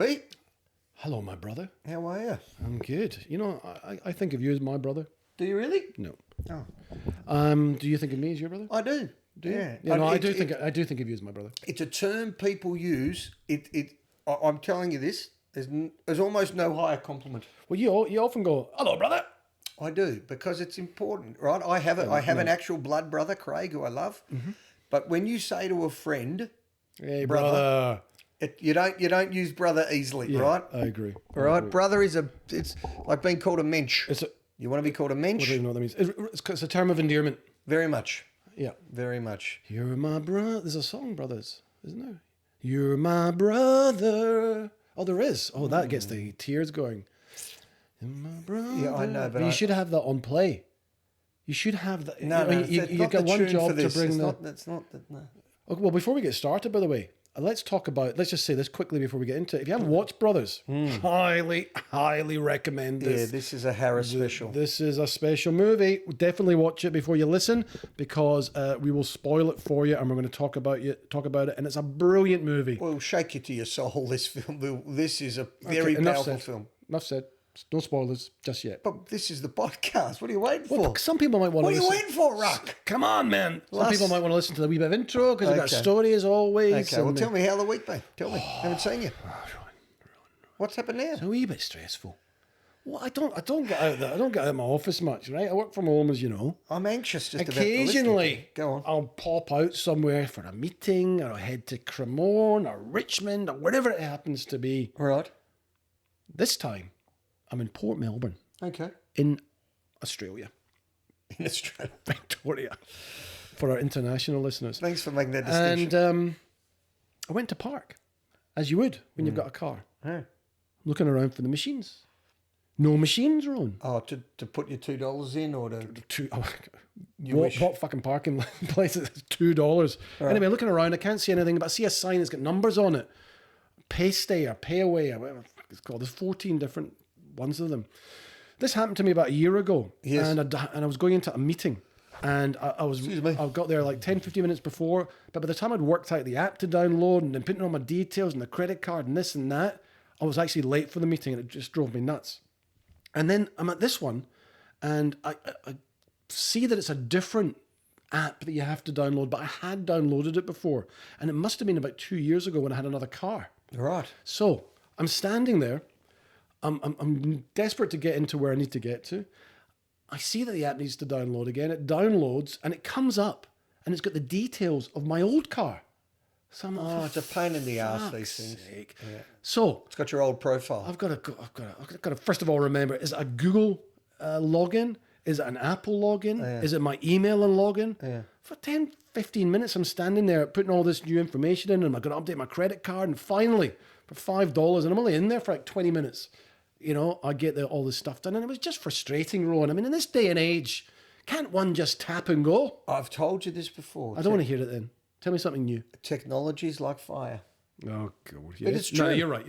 Hey, Hello, my brother. how are you? I'm good. You know, I think of you as my brother. Do you really? No. Oh, Do you think of me as your brother? I do. Do you? Yeah. Yeah, no, I do It- think of you as my brother. It's a term people use. I'm telling you this. There's almost no higher compliment. Well, you often go, "Hello, brother." I do because it's important, right? I have an actual blood brother, Craig, who I love. Mm-hmm. But when you say to a friend, Hey, Brother. brother. you don't use brother easily, Yeah, right? I agree. All right, brother it's like being called a mensch. It's a, You want to be called a I don't mensch? even know what that means. It's a term of endearment. Very much, Yeah. very much. You're my brother. There's a song, brothers, isn't there? You're my brother. Oh, there is. Oh, that gets the tears going. You're my brother. Yeah, I know, but you should have that on play. You should have that. No, no, you it's not got the one tune job for this. to bring That's not. No. Okay, well, before we get started, by the way, let's just say this quickly before we get into it. If you haven't watched Brothers, highly recommend Yeah, this. this is a Harris special. This is a special movie. Definitely watch it before you listen because we will spoil it for you, and we're going to talk about it. And it's a brilliant movie. Well, shake you to your soul. This film. This is a very enough powerful said. film. Enough said. No spoilers just yet. But this is the podcast. What are you waiting for? Well, some people might want What to are you listen. waiting for, Ruck? Come on, man. Some Last- people might want to listen to the wee bit of intro because we've got a Okay. story as always. Okay, well, and- tell me how the week been. Tell me. Haven't seen you. What's happened now? It's a wee bit stressful. Well, I don't get out there. I don't get out of my office much, right? I work from home, as you know. I'm anxious just about the Occasionally, listening. Go on. I'll pop out somewhere for a meeting, or I'll head to Cremorne or Richmond or wherever it happens to be. Right. This time, I'm in Port Melbourne, Okay. in Australia, In Australia. Victoria, for our international listeners. Thanks for making that distinction. And I went to park, as you would when you've got a car, Yeah. looking around for the machines. No machines, Ron. Oh, to put your $2 in or to... What fucking parking place is $2? Anyway, looking around, I can't see anything, but I see a sign that's got numbers on it. Pay stay or pay away or whatever the fuck it's called. There's 14 different ones of them. This happened to me about a year ago. Yes. And I was going into a meeting. And I got there like 10, 15 minutes before. But by the time I'd worked out the app to download and then putting all my details and the credit card and this and that, I was actually late for the meeting and it just drove me nuts. And then I'm at this one, and I see that it's a different app that you have to download, but I had downloaded it before. And it must have been about 2 years ago when I had another car. Right. So I'm standing there. I'm desperate to get into where I need to get to. I see that the app needs to download again. It downloads, and it comes up, and it's got the details of my old car. So I'm Oh, it's a pain in the arse, these fuck's things. sake. Yeah. So It's got your old profile. I've got to first of all remember, is it a Google login? Is it an Apple login? Yeah. Is it my email and login? Yeah. For 10, 15 minutes, I'm standing there putting all this new information in, and I've got to update my credit card. And finally, for $5, and I'm only in there for like 20 minutes, I get all this stuff done. And it was just frustrating, Rowan. I mean, in this day and age, can't one just tap and go? I've told you this before. I don't want to hear it then. Tell me something new. Technology's like fire. Oh, God. But it's true. No, you're right.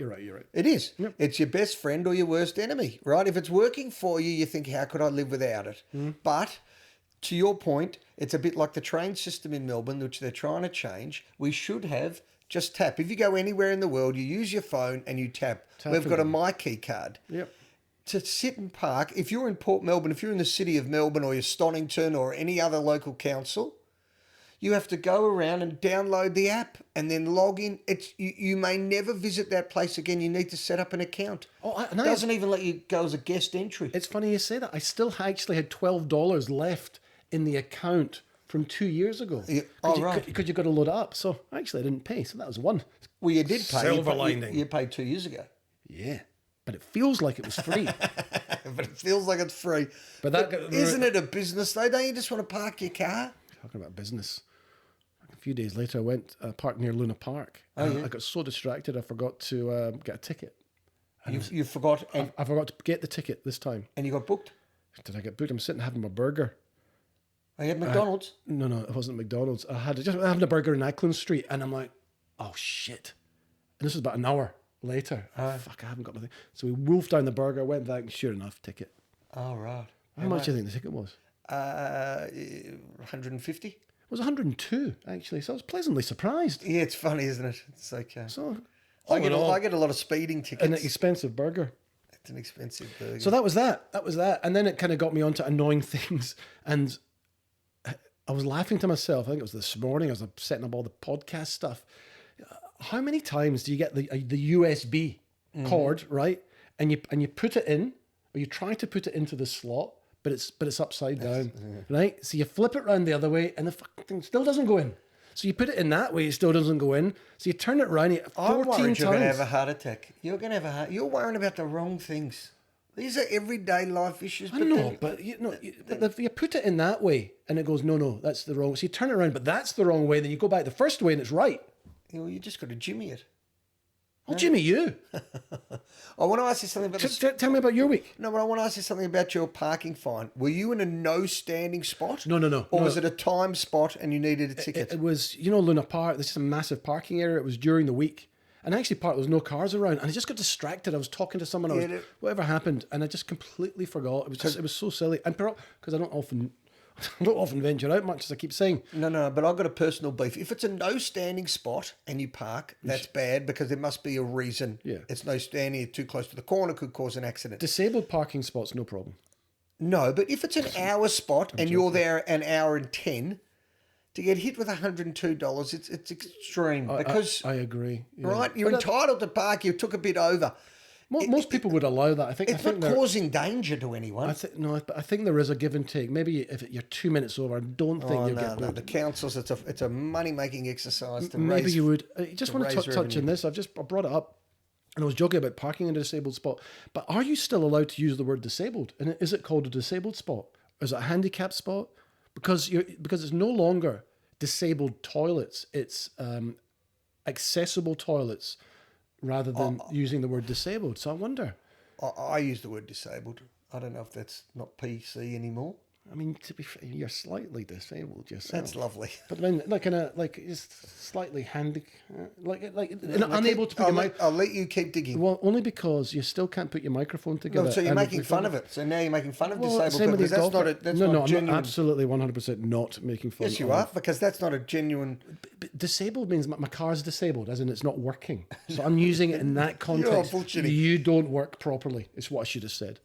It is. Yep. It's your best friend or your worst enemy, right? If it's working for you, you think, how could I live without it? But to your point, it's a bit like the train system in Melbourne, which they're trying to change. We should have just tap. If you go anywhere in the world, you use your phone and you tap. We've got a MyKey card. Yep. To sit and park, if you're in Port Melbourne, if you're in the city of Melbourne or you're Stonington or any other local council, you have to go around and download the app and then log in. You may never visit that place again. You need to set up an account. It doesn't even let you go as a guest entry. It's funny you say that. I still actually had $12 left in the account from 2 years ago. Yeah. Right. Because you got to load it up. So actually, I didn't pay. So that was one. Well, you did pay. Silver lining. You paid 2 years ago. Yeah. But it feels like it was free. But it feels like it's free. But isn't it a business, though? Don't you just want to park your car? Talking about business. A few days later, I went parked near Luna Park. Yeah. I got so distracted, I forgot to get a ticket. You forgot and I forgot to get the ticket this time. you got booked? Did I get booked? I'm sitting having my burger. I had McDonald's. No, it wasn't McDonald's. I had just having a burger in Ackland Street, and I'm like, oh shit! And this was about an hour later. Fuck, I haven't got my thing. So we wolfed down the burger, went back, and sure enough, ticket. Oh, right. How much do you think the ticket was? 150? It was 102 actually. So I was pleasantly surprised. Yeah, it's funny, isn't it? It's okay. So I get a lot of speeding tickets. An expensive burger. It's an expensive burger. So that was that. And then it kind of got me onto annoying things. And I was laughing to myself. I think it was this morning. I was setting up all the podcast stuff. How many times do you get the USB cord, right? And you put it in, or you try to put it into the slot, but it's upside down, right? So you flip it around the other way, and the fucking thing still doesn't go in. So you put it in that way, it still doesn't go in. So you turn it around 14 I'm worried times. you're going to have a heart attack. You're worrying about the wrong things. These are everyday life issues. I know, but but if you put it in that way, and it goes, no, that's the wrong. So you turn it around, but that's the wrong way. Then you go back the first way, and it's right. You just got to jimmy it. I'll jimmy you. I want to ask you something about Tell me about your week. No, but I want to ask you something about your parking fine. Were you in a no standing spot? No. Or was it a time spot and you needed a ticket? It was, Luna Park. This is a massive parking area. It was during the week. And actually, there was no cars around. And I just got distracted. I was talking to someone. Whatever happened. And I just completely forgot. It was so silly. And because I don't often venture out much, as I keep saying. No, but I've got a personal beef. If it's a no standing spot and you park, that's bad because there must be a reason. Yeah. It's no standing, too close to the corner, could cause an accident. Disabled parking spots, no problem. No, but if it's an hour spot and you're there an hour and 10, to get hit with $102, it's extreme. Because I agree. Yeah. Right? You're entitled to park. You took a bit over. Most people would allow that. It's not causing danger to anyone. But I think there is a give and take. Maybe if you're 2 minutes over, I don't think you'll get booked. The councils, it's a money-making exercise to Maybe raise. You would. I just want to touch on this. I brought it up, and I was joking about parking in a disabled spot. But are you still allowed to use the word disabled? And is it called a disabled spot? Or is it a handicapped spot? Because it's no longer disabled toilets. It's accessible toilets, rather than using the word disabled. So I wonder. I use the word disabled. I don't know if that's not PC anymore. I mean, to be fair, you're slightly disabled yourself. That's lovely. But I mean, just slightly unable to put your mic. I'll let you keep digging. Well, only because you still can't put your microphone together. No, so you're making fun of it. So now you're making fun of disabled people. That's not genuine. I'm absolutely 100% not making fun. Yes, you are, because that's not a genuine. But disabled means my car's disabled, as in it's not working. So I'm using it in that context. You're bullshitting. You don't work properly. It's what I should have said.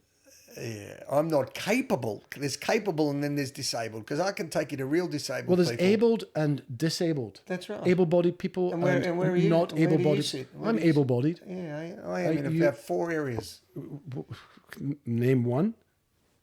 Yeah, I'm not capable. There's capable and then there's disabled, because I can take you to real disabled people. Well, there's people. abled and disabled. That's right. Able-bodied people and where are you? Not able-bodied. I'm able-bodied. Yeah, I am in about 4 areas. Name one.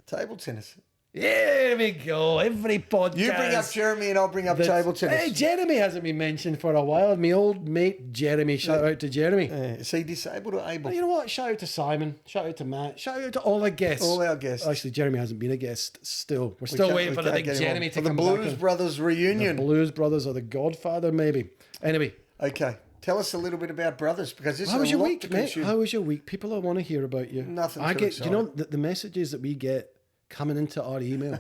Table tennis. There we go. Every podcast. You bring up Jeremy and I'll bring up table tennis. Hey, Jeremy hasn't been mentioned for a while. My old mate Jeremy. Shout out to Jeremy. Is he disabled or able? You know what? Shout out to Simon. Shout out to Matt. Shout out to all our guests. All our guests. Actually, Jeremy hasn't been a guest still. We're still waiting for the big Jeremy to come back. The Blues Brothers reunion. The Blues Brothers or the Godfather, maybe. Anyway. Okay. Tell us a little bit about Brothers, because this is a lot to consume. How was your week, mate? How was your week? People want to hear about you. Nothing too exciting. Do you know the messages that we get coming into our email?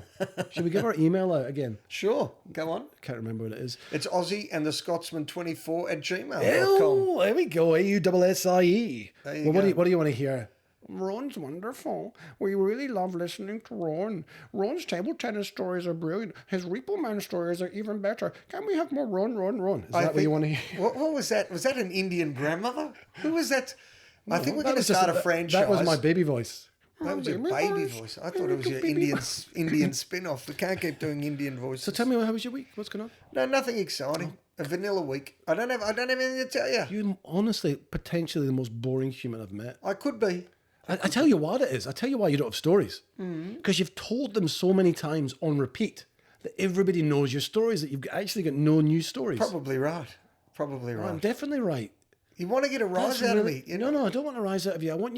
Should we give our email out again? Sure. Go on. Can't remember what it is. It's Aussie and the Scotsman 24 at gmail.com. Oh, there we go. AUSSIE. Well, what do you want to hear? Ron's wonderful. We really love listening to Ron. Ron's table tennis stories are brilliant. His Repo Man stories are even better. Can we have more Ron? Is that what you want to hear? What was that? Was that an Indian grandmother? Who was that? I think we're going to start a franchise. That was my baby voice. That was your baby voice. I thought it was your Indian spin-off. We can't keep doing Indian voices. So tell me, how was your week? What's going on? No, nothing exciting. A vanilla week. I don't have anything to tell you. You're honestly potentially the most boring human I've met. I could be. I tell you what it is. I tell you why you don't have stories. Because you've told them so many times on repeat that everybody knows your stories, that you've actually got no new stories. Probably right. I'm definitely right. You want to get a rise out of me. No, I don't want a rise out of you. I want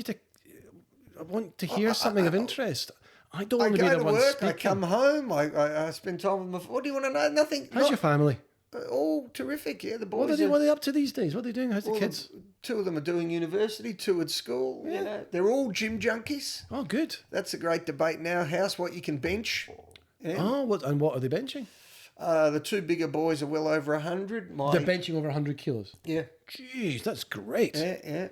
to hear something of interest. I don't want to be the one work, speaking. I come home, I spend time with my... What do you want to know? Nothing. How's your family? All terrific, yeah. The boys. What are they up to these days? What are they doing? How's the kids? 2 of them are doing university, 2 at school. Yeah. You know, they're all gym junkies. Oh, good. That's a great debate in our house, what you can bench. Yeah. Oh, what are they benching? The 2 bigger boys are well over 100. They're benching over 100 kilos? Yeah. Jeez, that's great. Yeah.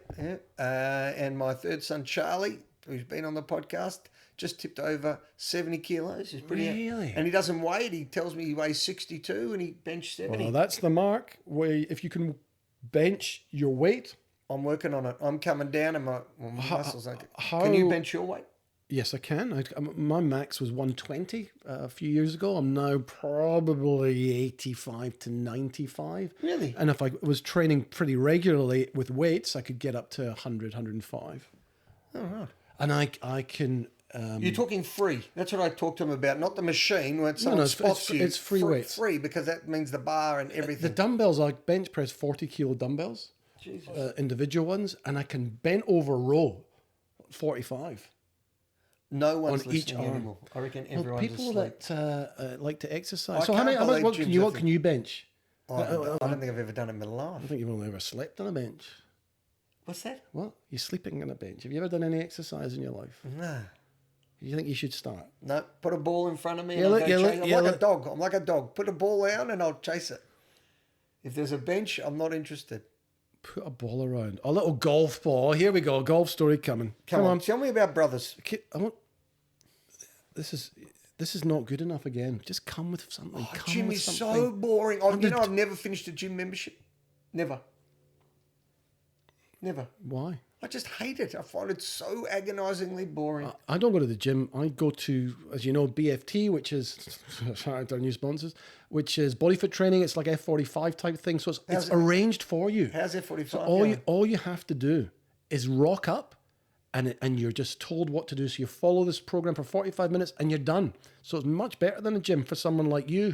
And my 3rd son, Charlie, who's been on the podcast, just tipped over 70 kilos. He's pretty really? And he doesn't weigh it. He tells me he weighs 62 and he benched 70. Well, that's the mark. Where if you can bench your weight I'm working on it. I'm coming down and my muscles. Can you bench your weight? Yes, I can. My max was 120 a few years ago. I'm now probably 85 to 95. Really? And if I was training pretty regularly with weights, I could get up to 100, 105. Oh, right. And I can... You're talking free. That's what I talked to him about, not the machine when someone spots you. It's free weights. Free, because that means the bar and everything. The dumbbells, I bench press 40 kilo dumbbells, individual ones, and I can bent over row 45. No one's on listening each arm. anymore. I reckon everyone's people asleep. that like to exercise. I So can't how much believe Jim's what can you bench? I don't think I've ever done it in my life. I think you've only ever slept on a bench. What's that? What? You're sleeping on a bench. Have you ever done any exercise in your life? No. You think you should start? No. Put a ball in front of me Yeah, and look, I'll go yeah, chase. look, I'm yeah, like look. a dog. I'm like a dog. Put a ball down and I'll chase it. If there's a bench, I'm not interested. Put a ball around. A little golf ball. Here we go. Golf story coming. Come on. Tell me about brothers. This is not good enough again. Just come with something. Oh, come gym with is something. so boring. I've never finished a gym membership. Never. Never. Why? I just hate it. I find it so agonisingly boring. I don't go to the gym. I go to, as you know, BFT, which is, shout out to our new sponsors, which is body fit training. It's like F45 type thing. So it's arranged for you. How's F45 So going? all you have to do is rock up and you're just told what to do. So you follow this program for 45 minutes and you're done. So it's much better than a gym for someone like you,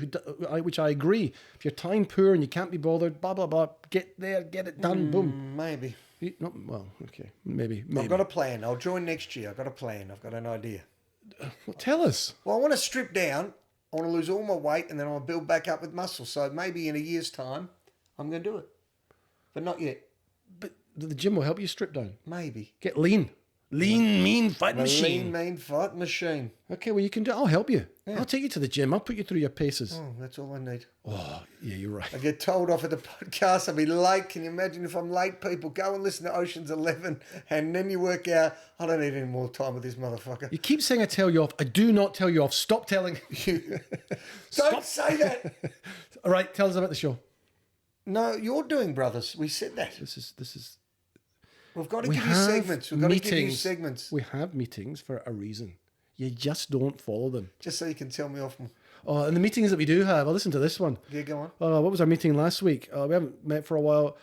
which I agree. If you're time poor and you can't be bothered, blah, blah, blah, get there, get it done, boom. Maybe. Well, okay, maybe. I've got a plan. I'll join next year. I've got a plan. I've got an idea. Well, tell us. Well, I want to strip down. I want to lose all my weight and then I'll build back up with muscle. So maybe in a year's time, I'm going to do it. But not yet. But the gym will help you strip down. Maybe. Get lean. Lean, mean, fight machine. Lean, mean, fight machine. Okay, well, you can do. I'll help you. Yeah. I'll take you to the gym. I'll put you through your paces. Oh, that's all I need. Oh, yeah, you're right. I get told off at the podcast. I'll be late. Can you imagine if I'm late, people? Go and listen to Ocean's 11 and then you work out, I don't need any more time with this motherfucker. You keep saying I tell you off. I do not tell you off. Stop telling. Don't say that. All right, tell us about the show. No, you're doing Brothers. We said that. This is. We've got to give you segments. We've got to give you segments. We have meetings for a reason. You just don't follow them. Just so you can tell me off. Oh, and the meetings that we do have, I'll listen to this one. Yeah, go on. What was our meeting last week? We haven't met for a while.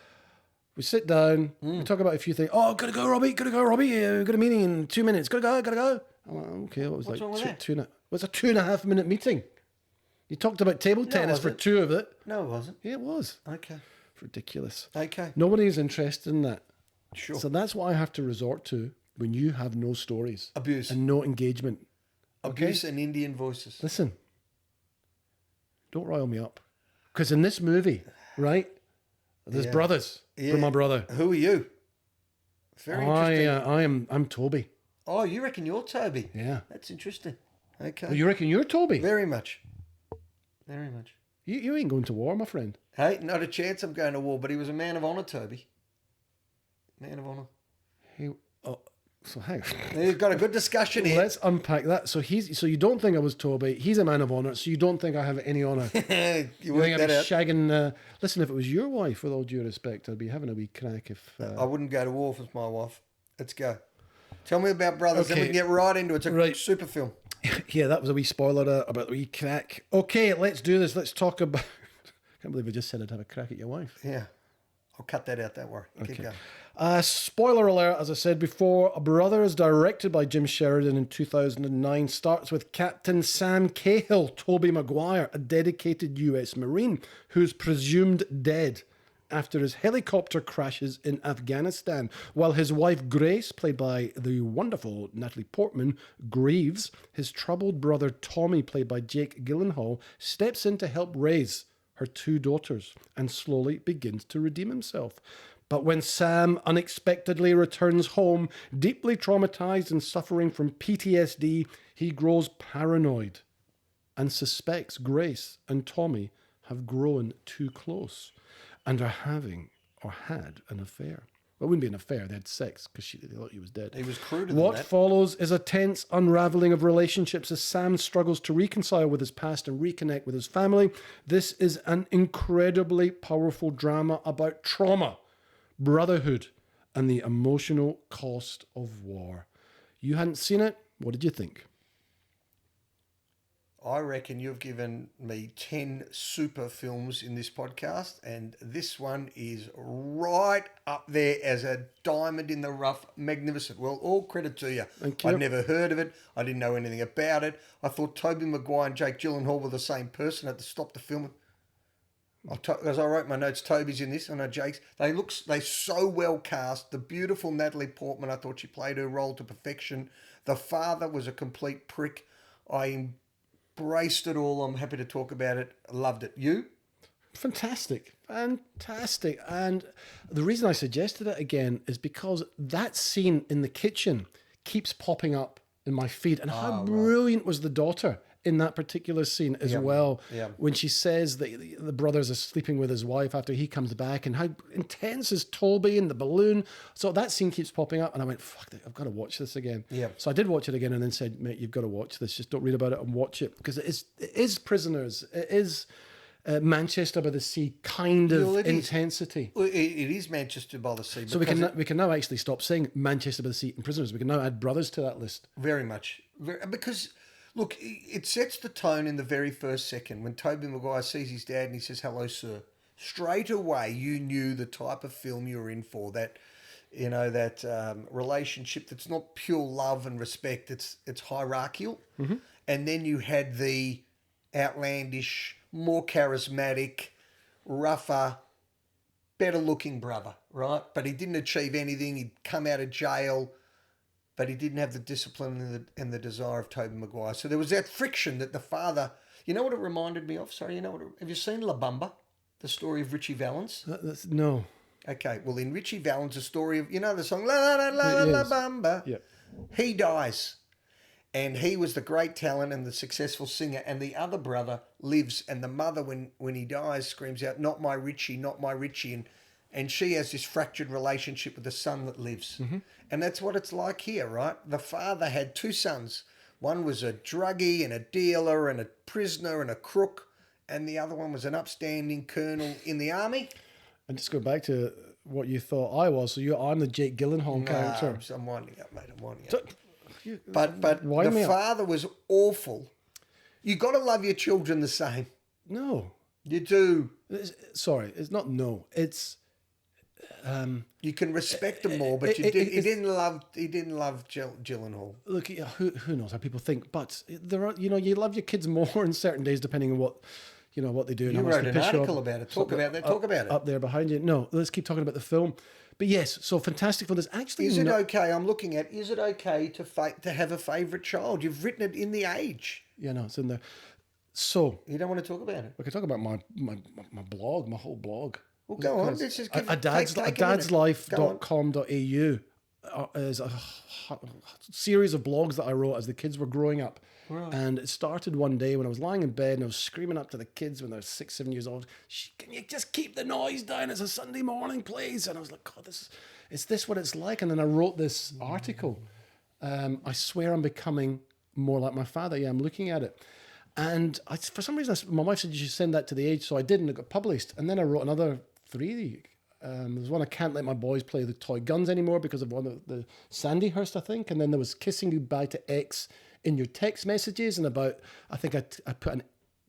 We sit down, we talk about a few things. Oh, gotta go, Robbie. We've got a meeting in 2 minutes. Gotta go. I'm like, okay, what was What's like wrong with that? It was a 2.5 minute meeting. You talked about table tennis for 2 of it. No, it wasn't. Yeah, it was. Okay. Ridiculous. Okay. Nobody's interested in that. Sure. So that's what I have to resort to when you have no stories. Abuse. And no engagement. Abuse and Indian voices. Listen, don't rile me up. Because in this movie, right, there's brothers from my brother. Who are you? Very interesting. I'm Tobey. Oh, you reckon you're Tobey? Yeah. That's interesting. Okay. Well, you reckon you're Tobey? Very much. Very much. You ain't going to war, my friend. Hey, not a chance I'm going to war, but he was a man of honour, Tobey. Man of honour. So hang on. You've got a good discussion here. Let's unpack that. So you don't think I was Tobey. He's a man of honour, so you don't think I have any honour. you think I'd be out. shagging... listen, if it was your wife, with all due respect, I'd be having a wee crack if... I wouldn't go to war if it's my wife. Let's go. Tell me about Brothers, then we can get right into it. It's a super film. Yeah, that was a wee spoiler about the wee crack. Okay, let's do this. Let's talk about... I can't believe I just said I'd have a crack at your wife. Yeah. I'll cut that out, don't worry. Keep going. Spoiler alert, as I said before, Brothers, directed by Jim Sheridan in 2009, starts with Captain Sam Cahill, Tobey Maguire, a dedicated US Marine who's presumed dead after his helicopter crashes in Afghanistan, while his wife Grace, played by the wonderful Natalie Portman, grieves. His troubled brother Tommy, played by Jake Gyllenhaal, steps in to help raise her 2 daughters and slowly begins to redeem himself. But when Sam unexpectedly returns home, deeply traumatized and suffering from PTSD, he grows paranoid and suspects Grace and Tommy have grown too close and are having or had an affair. Well, it wouldn't be an affair, they had sex because they thought he was dead. He was cruder than What that. follows is a tense unraveling of relationships as Sam struggles to reconcile with his past and reconnect with his family. This is an incredibly powerful drama about trauma, brotherhood, and the emotional cost of war. You hadn't seen it. What did you think? I reckon you've given me 10 super films in this podcast, and this one is right up there as a diamond in the rough, magnificent. Well, all credit to you. Thank you. I'd never heard of it. I didn't know anything about it. I thought Tobey Maguire and Jake Gyllenhaal were the same person. I had to stop the film. As I wrote my notes, Toby's in this. I know Jake's. They so well cast. The beautiful Natalie Portman, I thought she played her role to perfection. The father was a complete prick. I embraced it all. I'm happy to talk about it. Loved it. You? Fantastic. And the reason I suggested it again is because that scene in the kitchen keeps popping up in my feed. And how brilliant was the daughter in that particular scene as well, when she says that the brothers are sleeping with his wife after he comes back, and how intense is Tobey and the balloon. So that scene keeps popping up, and I went, fuck, I've got to watch this again. So I did watch it again, and then said, mate, you've got to watch this. Just don't read about it and watch it, because it is Prisoners. It is Manchester by the Sea kind of intensity. It is Manchester by the Sea. So we can now actually stop saying Manchester by the Sea and Prisoners. We can now add Brothers to that list. Very much. Because... Look, it sets the tone in the very first second when Tobey Maguire sees his dad and he says, "Hello, sir." Straight away, you knew the type of film you were in for. That, relationship that's not pure love and respect. It's hierarchical. Mm-hmm. And then you had the outlandish, more charismatic, rougher, better-looking brother, right? But he didn't achieve anything. He'd come out of jail, but he didn't have the discipline and the desire of Tobey Maguire. So there was that friction that the father... You know what it reminded me of? Sorry, have you seen La Bamba, the story of Richie Valens? No. Okay, well, in Richie Valens, the story of... You know the song, La La La La La Bamba? Yeah. He dies. And he was the great talent and the successful singer, and the other brother lives, and the mother, when he dies, screams out, "Not my Richie, not my Richie." And she has this fractured relationship with the son that lives. Mm-hmm. And that's what it's like here, right? The father had two sons. One was a druggie and a dealer and a prisoner and a crook, and the other one was an upstanding colonel in the army. And just go back to what you thought I was. So I'm the Jake Gyllenhaal character. I'm winding up, mate. I'm winding up. But the father was awful. You got to love your children the same. No. You do. It's not no. It's... you can respect them more, but he didn't love Gyllenhaal. Look, who knows how people think, but there are, you love your kids more on certain days depending on what they do. You wrote an article about it. Talk about it. Up there behind you. No, let's keep talking about the film. But yes, so fantastic film. There's actually... Is it okay? I'm looking at. Is it okay to have a favourite child? You've written it in the age. Yeah, no, it's in there. So you don't want to talk about it? We can talk about my blog, my whole blog. Well, go on. This is dadslife.com.au is a series of blogs that I wrote as the kids were growing up. Right. And it started one day when I was lying in bed and I was screaming up to the kids when they were 6, 7 years old, "Can you just keep the noise down? It's a Sunday morning, please." And I was like, God, is this what it's like? And then I wrote this article. I swear I'm becoming more like my father. Yeah, I'm looking at it. And for some reason, my wife said you should send that to the Age, so I did, and it got published. And then I wrote another 3. There's one, I can't let my boys play the toy guns anymore because of one of the Sandyhurst, I think. And then there was kissing goodbye to X in your text messages, and about, I think I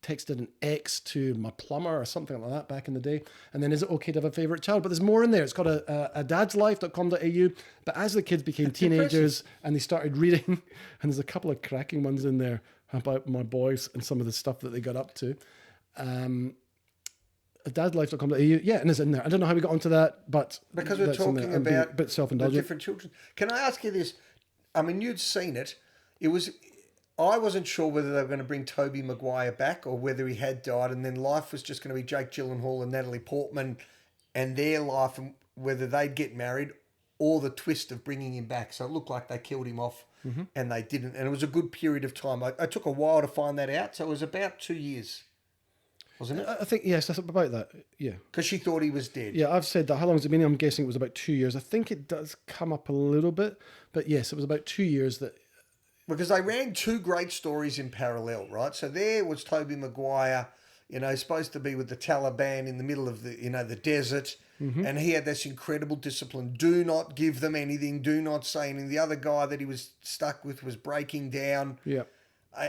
texted an X to my plumber or something like that back in the day. And then, is it okay to have a favourite child? But there's more in there. It's got a dadslife.com.au. But as the kids became teenagers and they started reading, and there's a couple of cracking ones in there about my boys and some of the stuff that they got up to. Dadslife.com.au, yeah, and it's in there. I don't know how we got onto that, but because we're talking about a bit self-indulgent. The different children. Can I ask you this? I mean, you'd seen it. I wasn't sure whether they were going to bring Tobey Maguire back or whether he had died, and then life was just going to be Jake Gyllenhaal and Natalie Portman and their life, and whether they'd get married, or the twist of bringing him back. So it looked like they killed him off, and they didn't. And it was a good period of time. I took a while to find that out, so it was about 2 years, wasn't it? I think, yes, that's about that, yeah. Because she thought he was dead. Yeah, I've said that. How long has it been? I'm guessing it was about 2 years. I think it does come up a little bit, but yes, it was about 2 years that... Because they ran two great stories in parallel, right? So there was Tobey Maguire supposed to be with the Taliban in the middle of the desert. And he had this incredible discipline. Do not give them anything. Do not say anything. The other guy that he was stuck with was breaking down. Yeah.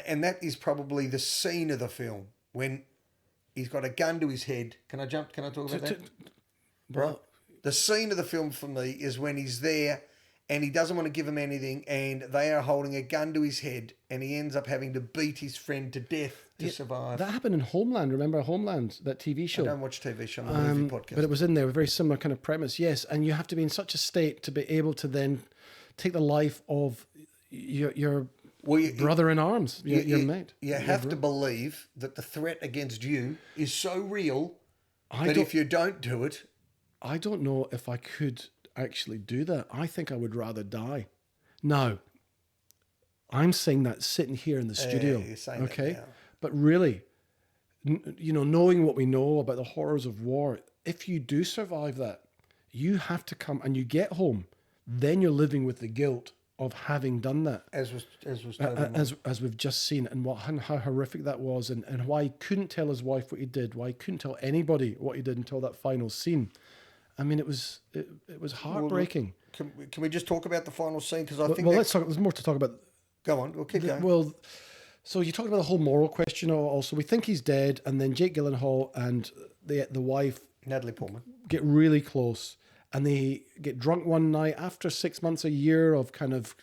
And that is probably the scene of the film when he's got a gun to his head. Can I talk about that? Well, the scene of the film for me is when he's there and he doesn't want to give them anything and they are holding a gun to his head and he ends up having to beat his friend to death to survive. That happened in Homeland. Remember Homeland, that TV show? I don't watch TV show. I'm a movie podcast. But it was in there, a very similar kind of premise. Yes, and you have to be in such a state to be able to then take the life of your brother in arms, your mate. You have to believe that the threat against you is so real that if you don't do it... I don't know if I could actually do that. I think I would rather die. Now, I'm saying that sitting here in the studio, you're saying okay? that now. But really, knowing what we know about the horrors of war, if you do survive that, you have to come and you get home, then you're living with the guilt of having done that. As we've just seen, and how horrific that was, and why he couldn't tell his wife what he did, why he couldn't tell anybody what he did until that final scene. I mean, it was heartbreaking. Can we just talk about the final scene? Because I think... Well, let's talk. There's more to talk about. Go on. We'll keep going. Well, so you talked about the whole moral question also. We think he's dead, and then Jake Gyllenhaal and the wife... Natalie Portman. ...get really close, and they get drunk one night after 6 months, a year of kind of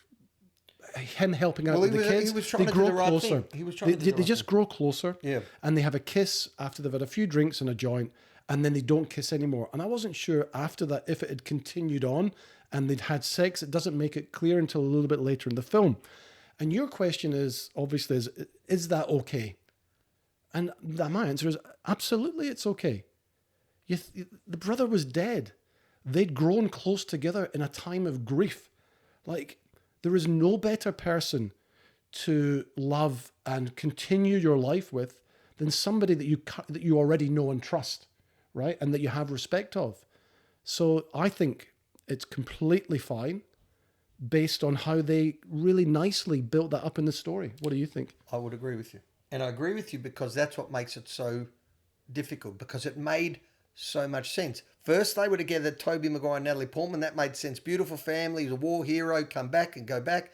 him helping out with the kids. He was trying to do the right thing. He was trying to do the right They just grow closer, yeah. And they have a kiss after they've had a few drinks and a joint, and then they don't kiss anymore. And I wasn't sure after that if it had continued on and they'd had sex. It doesn't make it clear until a little bit later in the film. And your question is, obviously, is that okay? And my answer is, absolutely it's okay. The brother was dead. They'd grown close together in a time of grief. Like, there is no better person to love and continue your life with than somebody that you already know and trust, right? And that you have respect of. So I think it's completely fine based on how they really nicely built that up in the story. What do you think? I would agree with you. And I agree with you because that's what makes it so difficult, because it made so much sense. First, they were together, Tobey Maguire and Natalie Portman. That made sense. Beautiful family. He's a war hero. Come back and go back.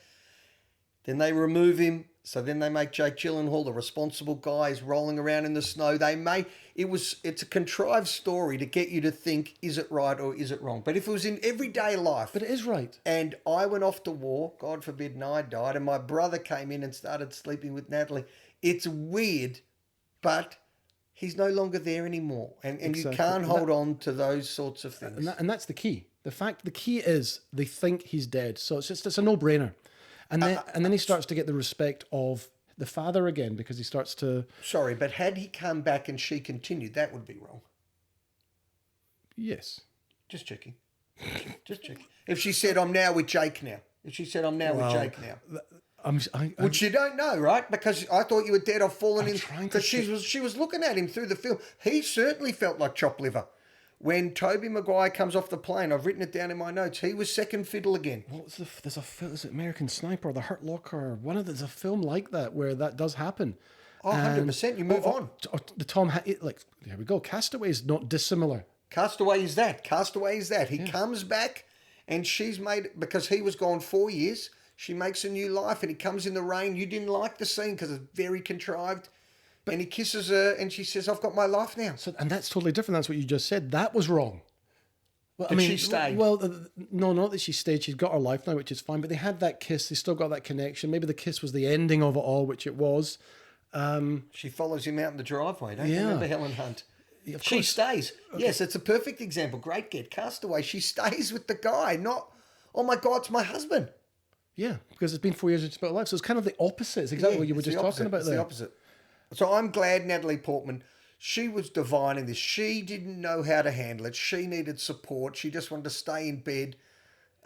Then they remove him. So then they make Jake Gyllenhaal the responsible guy. He's rolling around in the snow. It's a contrived story to get you to think, is it right or is it wrong? But if it was in everyday life... But it is right. And I went off to war, God forbid, and I died, and my brother came in and started sleeping with Natalie. It's weird, but he's no longer there anymore. And exactly. You can't hold on to those sorts of things. And that's the key. The key is they think he's dead. So it's a no-brainer. And then he starts to get the respect of the father again, because he starts to... Sorry, but had he come back and she continued, that would be wrong. Yes. Just checking. Just checking. If she said, I'm now with Jake now. Which you don't know, right? Because I thought you were dead or fallen in... Because she was looking at him through the film. He certainly felt like chopped liver. When Tobey Maguire comes off the plane, I've written it down in my notes, he was second fiddle again. There's is it American Sniper, The Hurt Locker? There's a film like that where that does happen. Oh, 100%. You move on. The Tom, here we go. Castaway is not dissimilar. Castaway is that. He comes back and she's made, because he was gone 4 years, she makes a new life and he comes in the rain. You didn't like the scene because it's very contrived. And he kisses her and she says, I've got my life now. And that's totally different. That's what you just said. That was wrong. Well, she stayed? Well, no, not that she stayed. She's got her life now, which is fine. But they had that kiss. They still got that connection. Maybe the kiss was the ending of it all, which it was. She follows him out in the driveway. Don't you remember Helen Hunt? She stays. Okay. Yes, it's a perfect example. Great get. Castaway. She stays with the guy, not, oh my God, it's my husband. Yeah, because it's been 4 years since she spent her life. So it's kind of the opposite. It's exactly what you were just talking about there. It's the opposite. So I'm glad Natalie Portman, she was divine in this. She didn't know how to handle it. She needed support. She just wanted to stay in bed.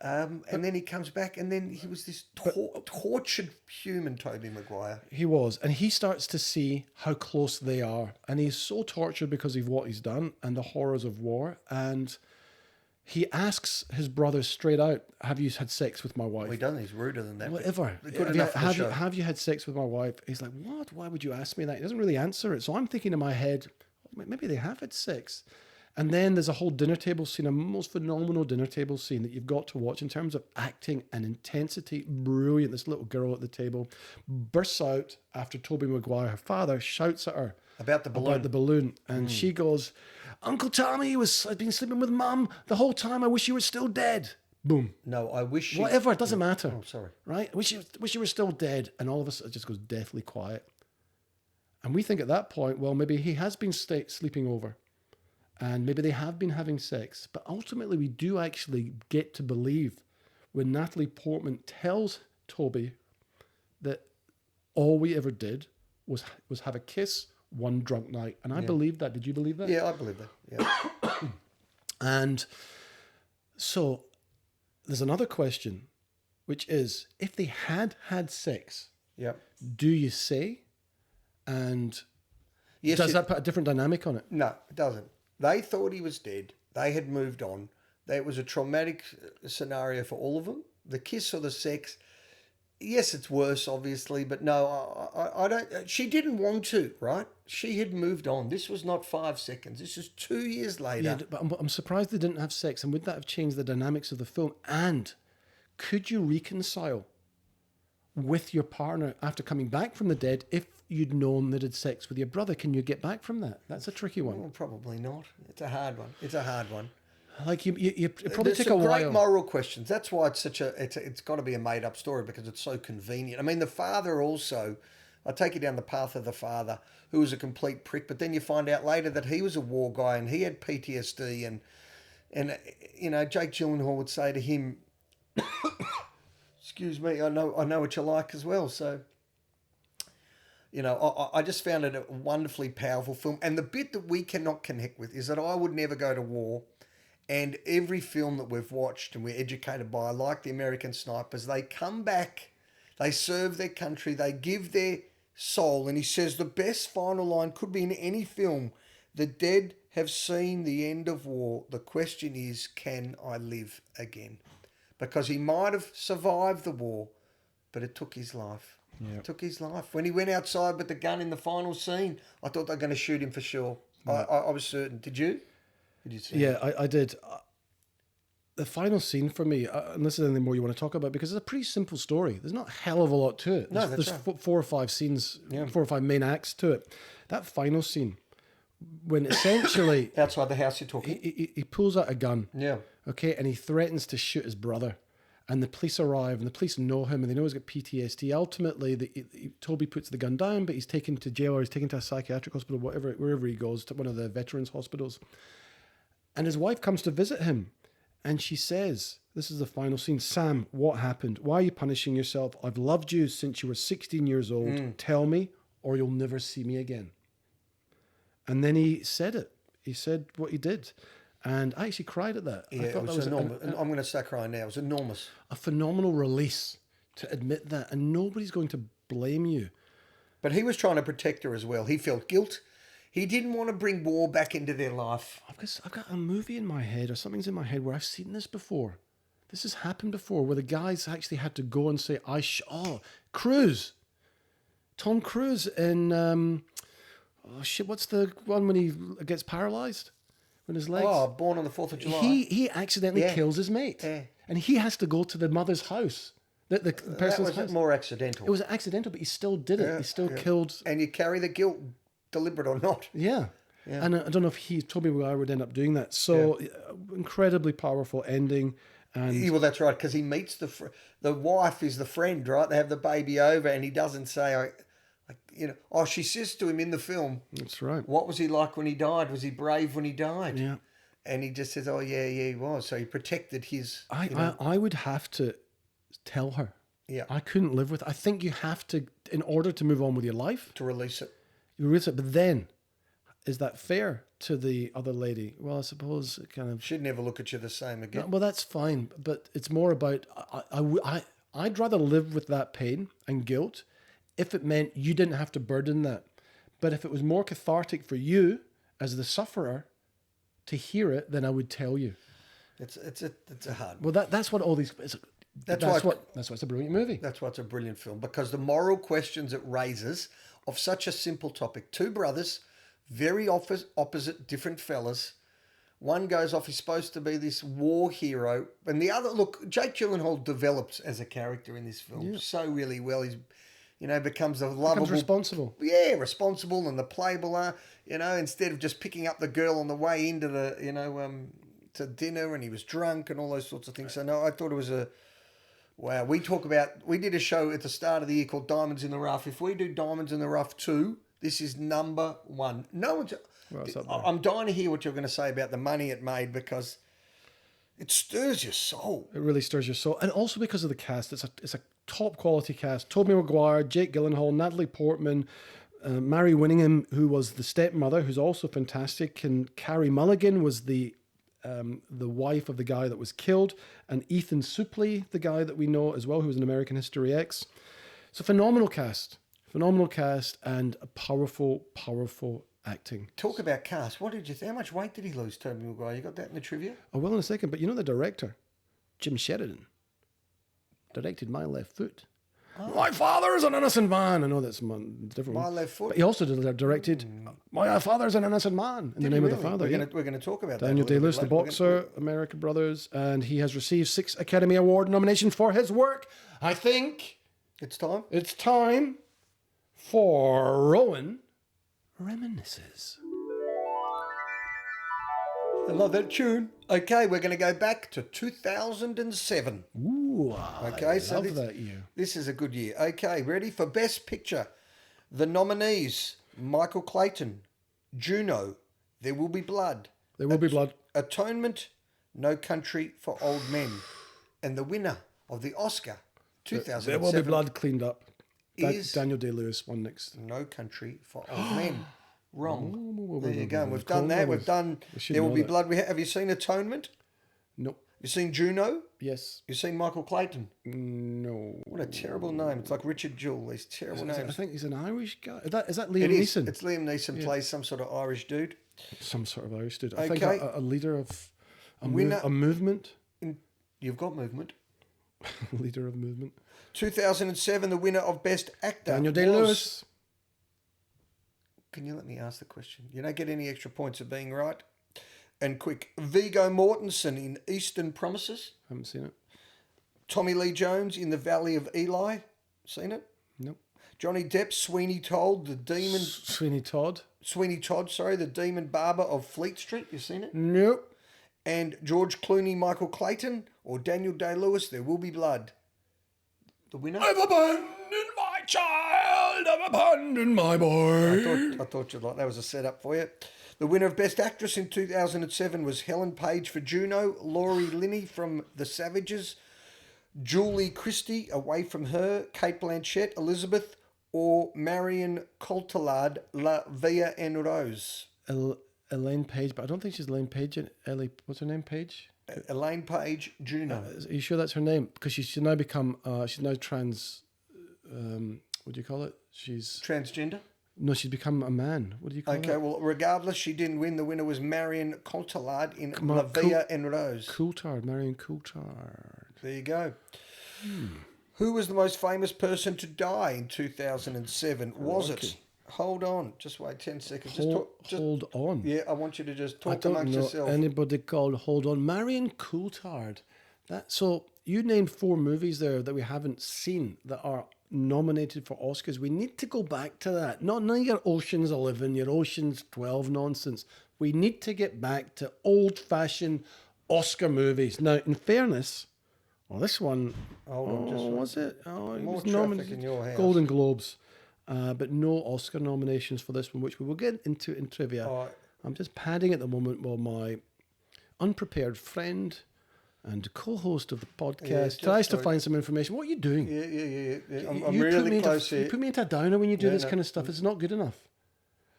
And then he comes back and then he was this tortured human, Tobey Maguire. He was. And he starts to see how close they are. And he's so tortured because of what he's done and the horrors of war. And he asks his brother straight out, have you had sex with my wife? Well, he doesn't. He's ruder than that. Whatever. Good enough for the show. Have you had sex with my wife? He's like, what? Why would you ask me that? He doesn't really answer it. So I'm thinking in my head, maybe they have had sex. And then there's a whole dinner table scene, a most phenomenal dinner table scene that you've got to watch in terms of acting and intensity. Brilliant. This little girl at the table bursts out after Tobey Maguire, her father, shouts at her About the balloon. And she goes, Uncle Tommy I've been sleeping with Mum the whole time. I wish you were still dead. Boom. No, I wish you... Whatever, it doesn't matter. Oh, sorry. Right? I wish you were still dead. And all of us, it just goes deathly quiet. And we think at that point, well, maybe he has been sleeping over. And maybe they have been having sex. But ultimately, we do actually get to believe when Natalie Portman tells Tobey that all we ever did was have a kiss one drunk night. And I believe that. Did you believe that? Yeah, I believe that. Yeah. And so there's another question, which is, if they had had sex, do you say? And does that put a different dynamic on it? No, it doesn't. They thought he was dead. They had moved on. It was a traumatic scenario for all of them. The kiss or the sex, yes, it's worse, obviously, but no, I don't. She didn't want to, right? She had moved on. This was not 5 seconds. This is 2 years later. Yeah, but I'm surprised they didn't have sex. And would that have changed the dynamics of the film? And could you reconcile with your partner after coming back from the dead if you'd known they did sex with your brother? Can you get back from that? That's a tricky one. Well, probably not. It's a hard one. Like you probably There's take some a while. great moral questions. That's why it's got to be a made up story, because it's so convenient. I mean, the father also, I take you down the path of the father, who was a complete prick, but then you find out later that he was a war guy and he had PTSD, and you know, Jake Gyllenhaal would say to him, excuse me, I know what you like as well. So, you know, I just found it a wonderfully powerful film. And the bit that we cannot connect with is that I would never go to war. And every film that we've watched and we're educated by, like the American Snipers, they come back, they serve their country, they give their soul. And he says the best final line could be in any film: the dead have seen the end of war. The question is, can I live again? Because he might have survived the war, but it took his life. Yeah. It took his life. When he went outside with the gun in the final scene, I thought they were going to shoot him for sure. Yeah. I was certain. Did you? Did you see it? I did. The final scene for me, unless there's anything more you want to talk about, because it's a pretty simple story. There's not a hell of a lot to it. There's 4 or 5 scenes, 4 or 5 main acts to it. That final scene, when essentially... outside the house you're talking? He pulls out a gun. Yeah. Okay, and he threatens to shoot his brother. And the police arrive, and the police know him, and they know he's got PTSD. Ultimately, Tobey puts the gun down, but he's taken to jail, or he's taken to a psychiatric hospital, wherever he goes, to one of the veterans' hospitals. And his wife comes to visit him, and she says, this is the final scene, Sam, what happened? Why are you punishing yourself? I've loved you since you were 16 years old. Tell me, or you'll never see me again. And then he said it. He said what he did. And I actually cried at that. Yeah, it was enormous. I'm going to start crying now. It was enormous. A phenomenal release to admit that. And nobody's going to blame you. But he was trying to protect her as well. He felt guilt. He didn't want to bring war back into their life. I've got a movie in my head, or something's in my head, where I've seen this before. This has happened before, where the guys actually had to go and say, Cruise. Tom Cruise in, what's the one when he gets paralyzed? When his legs... Oh, Born on the 4th of July. He accidentally kills his mate. Yeah. And he has to go to the mother's house. The person's that was more accidental. It was accidental, but he still did it. He still killed... And you carry the guilt, deliberate or not. Yeah. And I don't know if Tobey Maguire would end up doing that. So, incredibly powerful ending. And well, that's right, because he meets the wife is the friend, right? They have the baby over, and he doesn't say... she says to him in the film, that's right, what was he like when he died? Was he brave when he died? Yeah. And he just says, he was. So he protected his... I would have to tell her. Yeah. I couldn't live with it. I think you have to, in order to move on with your life... To release it. You release it, but then, is that fair to the other lady? Well, I suppose it kind of... She'd never look at you the same again. Well, that's fine, but it's more about... I'd rather live with that pain and guilt if it meant you didn't have to burden that. But if it was more cathartic for you as the sufferer to hear it, then I would tell you. It's a hard. Well, that's what all these. That's why it's a brilliant movie. That's why it's a brilliant film, because the moral questions it raises of such a simple topic. Two brothers, very opposite, different fellas. One goes off, he's supposed to be this war hero, and the other, look, Jake Gyllenhaal develops as a character in this film so really well. He's, becomes a lovable... Becomes responsible. Yeah, responsible and the playable, instead of just picking up the girl on the way into the, to dinner, and he was drunk and all those sorts of things. So, no, I thought it was a... Wow, we did a show at the start of the year called Diamonds in the Rough. If we do Diamonds in the Rough 2, this is number one. No one's... I'm dying to hear what you're going to say about the money it made, because it stirs your soul. It really stirs your soul. And also because of the cast. It's a top quality cast. Tobey Maguire, Jake Gyllenhaal, Natalie Portman, Mare Winningham, who was the stepmother, who's also fantastic, and Carrie Mulligan was the wife of the guy that was killed, and Ethan Suplee, the guy that we know as well, who was in American History X. So phenomenal cast, and a powerful acting. Talk about cast. What did you think? How much weight did he lose, Tobey Maguire? You got that in the trivia? I will in a second, but the director, Jim Sheridan, directed My Left Foot. Oh. My father's an innocent man. I know that's different. My Left Foot. But he also directed My Father's an Innocent Man in the Name of the Father. We're going to talk about Daniel that. Day-Lewis, the boxer, American Brothers, and he has received 6 Academy Award nominations for his work. I think it's time. It's time for Rowan Reminisces. I love that tune. Okay, we're going to go back to 2007. Ooh, okay, I love that year. This is a good year. Okay, ready for Best Picture? The nominees: Michael Clayton, Juno, There Will Be Blood. There Will Be Blood. Atonement, No Country for Old Men. And the winner of the Oscar 2007. There Will Be Blood cleaned up. Is Daniel Day-Lewis won next. No Country for Old Men. Wrong. There you go. We've done that. We've done There Will Be Blood. Have you seen Atonement? Nope. You seen Juno? Yes. You seen Michael Clayton? No. What a terrible name. It's like Richard Jewell. These terrible names. I think he's an Irish guy. Is that Liam Neeson? It's Liam Neeson plays some sort of Irish dude. Some sort of Irish dude. Okay. I think a leader of a movement. You've got movement. Leader of movement. 2007, the winner of Best Actor. Daniel Day-Lewis. Can you let me ask the question? You don't get any extra points of being right. And quick. Viggo Mortensen in Eastern Promises. Haven't seen it. Tommy Lee Jones in The Valley of Eli. Seen it? Nope. Johnny Depp, Sweeney Todd, the demon... Sweeney Todd, the demon barber of Fleet Street. You seen it? Nope. And George Clooney, Michael Clayton, or Daniel Day-Lewis, There Will Be Blood. The winner? I've abandoned my child. I've abandoned my boy. I thought you'd like that. Was a setup for you. The winner of Best Actress in 2007 was Helen Page for Juno, Laurie Linney from The Savages, Julie Christie, Away from Her, Cate Blanchett, Elizabeth, or Marion Cotillard, La Vie en Rose. Elaine Page, but I don't think she's Elaine Page. What's her name? Page? Elaine Page, Juno. Are you sure that's her name? Because she's now become, she's now trans, what do you call it? She's... Transgender? No, she's become a man. What do you call it? Okay, well, regardless, she didn't win. The winner was Marion Cotillard in La Vie en Rose. Coulthard, Marion Coulthard. There you go. Who was the most famous person to die in 2007? Was it? Hold on. Just wait 10 seconds. Hold on. Yeah, I want you to just talk amongst yourself. Anybody called Hold On? Marion Coulthard. So you named 4 movies there that we haven't seen that are nominated for Oscars. We need to go back to that. Not your Ocean's 11, your Ocean's 12 nonsense. We need to get back to old-fashioned Oscar movies. Now, in fairness, this one... was it? It was nominated in your house. Golden Globes. But no Oscar nominations for this one, which we will get into in trivia. I'm just padding at the moment while my unprepared friend and co-host of the podcast tries to find some information. What are you doing? Yeah. I'm really close here. You put me into a downer when you do this kind of stuff. It's not good enough.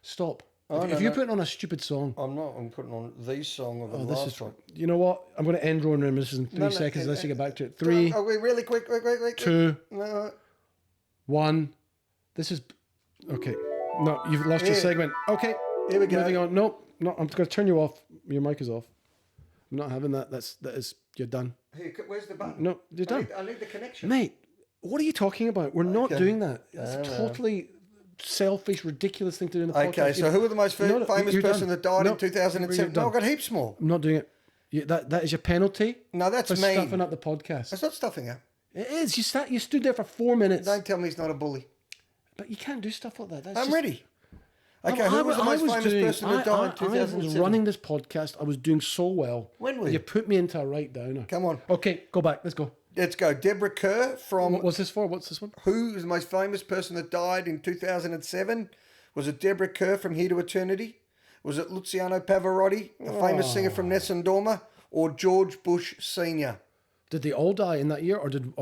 Stop. If you're putting on a stupid song. I'm not. I'm putting on the song of the last one. You know what? I'm going to end Rowan Reminiscences in 3 seconds unless you get back to it. 3. Oh, wait, really quick. 2. No. 1. This is... Okay. No, you've lost your segment. Okay. Here we go. Moving on. No, I'm going to turn you off. Your mic is off. I'm not having that. That is, you're done. Here, where's the button? No, you're done. I need the connection. Mate, what are you talking about? We're not doing that. That's a totally selfish, ridiculous thing to do in the podcast. Okay, so who are the most famous person that died in 2007? No, I've got heaps more. I'm not doing it. That is your penalty. No, that's for me. Stuffing up the podcast. It's not stuffing up. It is. You stood there for 4 minutes. Don't tell me he's not a bully. But you can't do stuff like that. I'm ready. Okay, who was the most famous person that died in 2007? I was running this podcast. I was doing so well. When were you? You put me into a right downer. Come on. Okay, go back. Let's go. Let's go. Deborah Kerr from... What's this for? What's this one? Who is the most famous person that died in 2007? Was it Deborah Kerr from Here to Eternity? Was it Luciano Pavarotti, the famous singer from Nessun Dorma? Or George Bush Sr.? Did they all die in that year, or did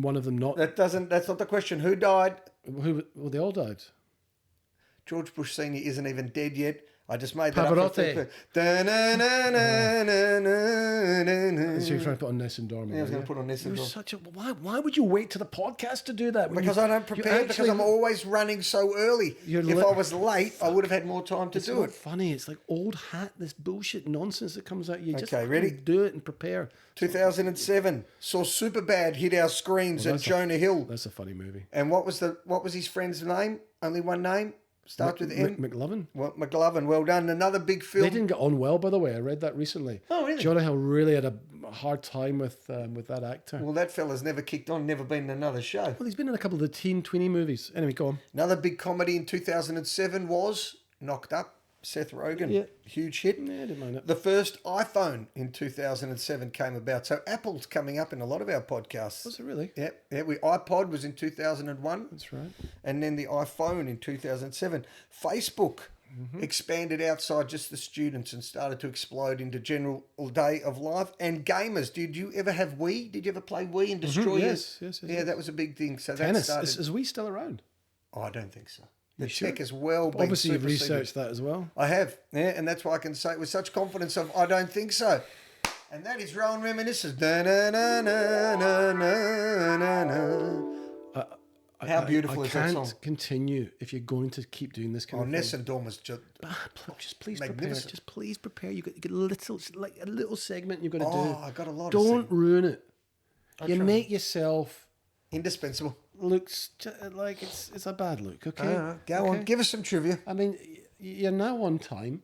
one of them not? That's not the question. Who died? Well, they all died. George Bush Sr. isn't even dead yet. I just made that Pavarotti. up. So you're trying to put on Nessun Dorma. Yeah, I was going to put on Nessun Dorma. Why would you wait to the podcast to do that? Because I don't prepare, because I'm always running so early. If I was late, I would have had more time to do it. It's funny. It's like old hat, this bullshit nonsense that comes out. You just ready? Do it and prepare. 2007 saw Superbad hit our screens at Jonah Hill. That's a funny movie. And what was his friend's name? Only one name? Starts with M. McLovin. Well, McLovin, well done. Another big film. They didn't get on well, by the way. I read that recently. Oh, really? Jonah Hill really had a hard time with that actor. Well, that fella's never kicked on, never been in another show. Well, he's been in a couple of the tweeny movies. Anyway, go on. Another big comedy in 2007 was Knocked Up. Seth Rogen. Yeah. Huge hit. Yeah, I didn't mind it. The first iPhone in 2007 came about. So Apple's coming up in a lot of our podcasts. Was it really? Yeah. iPod was in 2001. That's right. And then the iPhone in 2007. Facebook expanded outside just the students and started to explode into general day of life. And gamers, did you ever have Wii? Did you ever play Wii and destroy it? Yes. Yeah, that was a big thing. So Tennis. that started... Is Wii still around? Oh, I don't think so. The tech has well been Obviously, you've superseded. researched that as well. I have, yeah, and that's why I can say it with such confidence of I don't think so. And that is Rowan Reminiscence. How beautiful is that song? I can't continue if you're going to keep doing this kind of thing. Nessun Dorma's just please prepare. Just please prepare. You get a little segment you've got to do. Oh, I got a lot. Don't ruin it. You make yourself indispensable. Looks like it's a bad look. Okay, go on. Give us some trivia. I mean, you're now on time,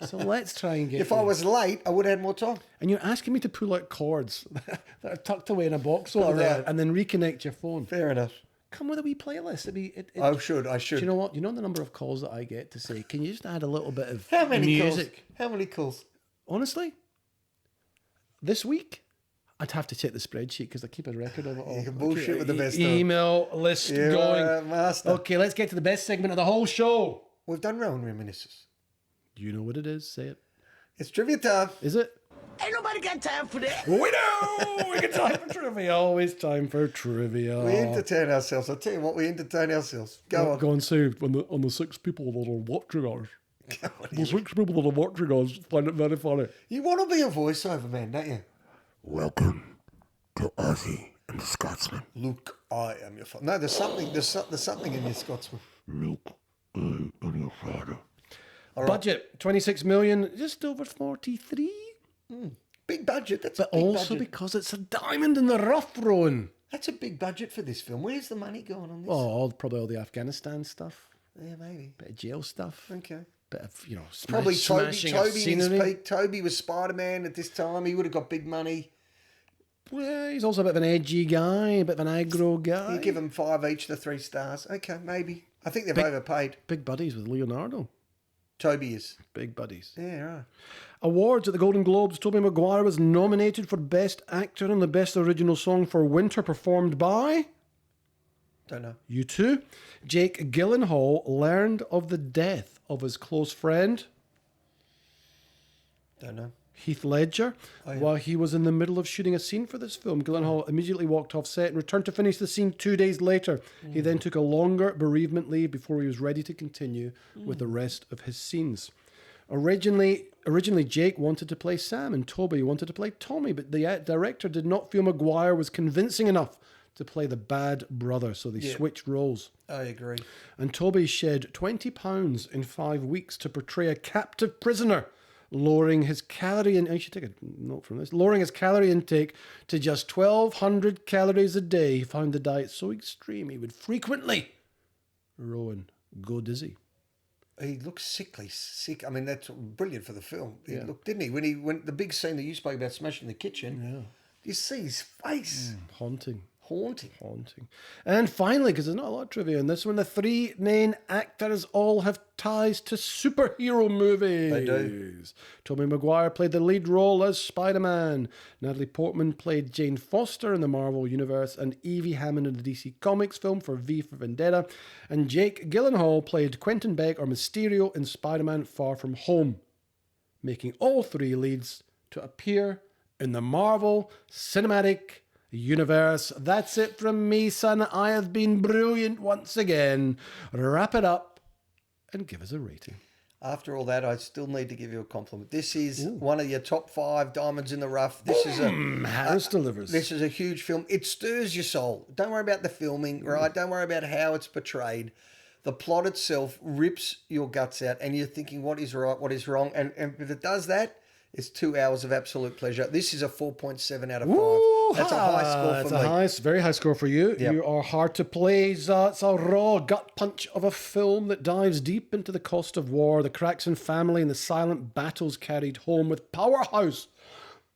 so let's try and get. If I was late, I would have had more time. And you're asking me to pull out cords that are tucked away in a box over there, and then reconnect your phone. Fair enough. Come with a wee playlist. I should. Do you know what? You know the number of calls that I get to say, can you just add a little bit of music? How many calls? Honestly, this week, I'd have to check the spreadsheet because I keep a record of it all. You can bullshit with the best email list going. Master. Okay, let's get to the best segment of the whole show. We've done Rowan Reminiscences. Do you know what it is? Say it. It's trivia time. Is it? Ain't nobody got time for that. We know. We got time for trivia. Always time for trivia. We entertain ourselves. I'll tell you what, we entertain ourselves. Go on. Go and say on the 6 people that are watching us. The 6 people that are watching us find it very funny. You want to be a voiceover man, don't you? Welcome to Aussie and the Scotsman. Look, I am your father. No, there's something in your Scotsman. Look, I am your father. Right. Budget 26 million, just over 43. Big budget. But also because it's a diamond in the rough, Rowan. That's a big budget for this film. Where's the money going on this? Oh, probably all the Afghanistan stuff. Yeah, maybe. Bit of jail stuff. Okay. Bit of, probably smashing Toby in his scenery. peak. Toby was Spider-Man at this time. He would have got big money. Well, he's also a bit of an edgy guy, a bit of an aggro guy. You give him 5 each, the 3 stars. Okay, maybe. I think they've overpaid. Big buddies with Leonardo. Toby is. Big buddies. Yeah, right. Awards at the Golden Globes. Tobey Maguire was nominated for Best Actor and the Best Original Song for Winter, performed by... Don't know. U2. Jake Gyllenhaal learned of the death of his close friend... Don't know. Heath Ledger. While he was in the middle of shooting a scene for this film, Gyllenhaal immediately walked off set and returned to finish the scene 2 days later. He then took a longer bereavement leave before he was ready to continue with the rest of his scenes. Originally, Jake wanted to play Sam and Tobey wanted to play Tommy, but the director did not feel Maguire was convincing enough to play the bad brother, so they switched roles. I agree. And Tobey shed £20 in 5 weeks to portray a captive prisoner lowering his calorie and I should take a note from this. Lowering his calorie intake to just 1,200 calories a day. He found the diet so extreme he would frequently, Rowan, go dizzy. He looks sickly, sick. I mean, that's brilliant for the film. He looked, didn't he? When he went, the big scene that you spoke about, smashing the kitchen. You see his face. Haunting. Haunting. And finally, because there's not a lot of trivia in this one, the three main actors all have ties to superhero movies. They do. Tobey Maguire played the lead role as Spider-Man. Natalie Portman played Jane Foster in the Marvel Universe, and Evie Hammond in the DC Comics film for V for Vendetta. And Jake Gyllenhaal played Quentin Beck or Mysterio in Spider-Man Far From Home, making all three leads to appear in the Marvel Cinematic Universe. That's it from me, son. I have been brilliant once again. Wrap it up and give us a rating. After all that, I still need to give you a compliment. This is one of your top 5 diamonds in the rough. This is Harris delivers. This is a huge film. It stirs your soul. Don't worry about the filming, right? Don't worry about how it's portrayed. The plot itself rips your guts out, and you're thinking, what is right, what is wrong? And if it does that, it's 2 hours of absolute pleasure. This is a 4.7 out of 5. That's a high score for me. That's a very high score for you. Yep. You are hard to please. It's a raw gut punch of a film that dives deep into the cost of war, the cracks in family, and the silent battles carried home with powerhouse.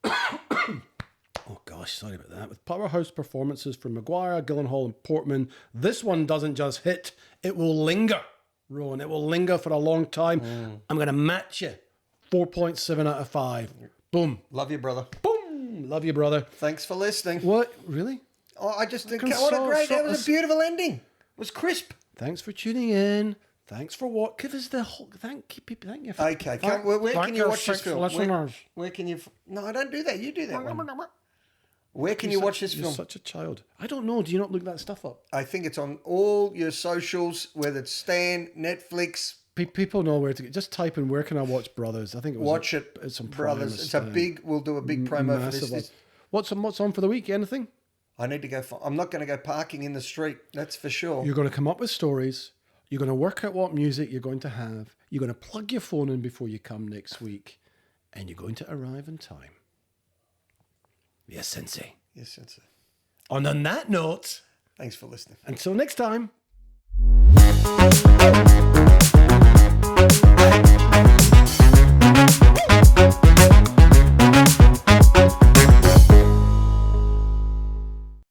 Oh gosh, sorry about that. With powerhouse performances from Maguire, Gyllenhaal, and Portman, this one doesn't just hit, it will linger. Rowan, it will linger for a long time. I'm going to match you. 4.7 out of 5. Boom. Love you, brother. Boom. Love you, brother. Thanks for listening. What? Really? Oh, I just think, what a great, that was a beautiful ending. It was crisp. Thanks for tuning in. Thanks for what? Give us the whole, thank you. Okay, where can you watch this film? Listeners. Where can you, no, I don't do that. You do that one. Where can you watch this film? You're such a child. I don't know. Do you not look that stuff up? I think it's on all your socials, whether it's Stan, Netflix. People know where to get. Just type in where can I watch Brothers. I think it was watch it. It's on Brothers. Prime. It's a big. We'll do a big promo for this. What's on for the week? Anything? I need to go. I'm not going to go parking in the street. That's for sure. You're going to come up with stories. You're going to work out what music you're going to have. You're going to plug your phone in before you come next week, and you're going to arrive in time. Yes, Sensei. Yes, Sensei. And on that note, thanks for listening. Until next time.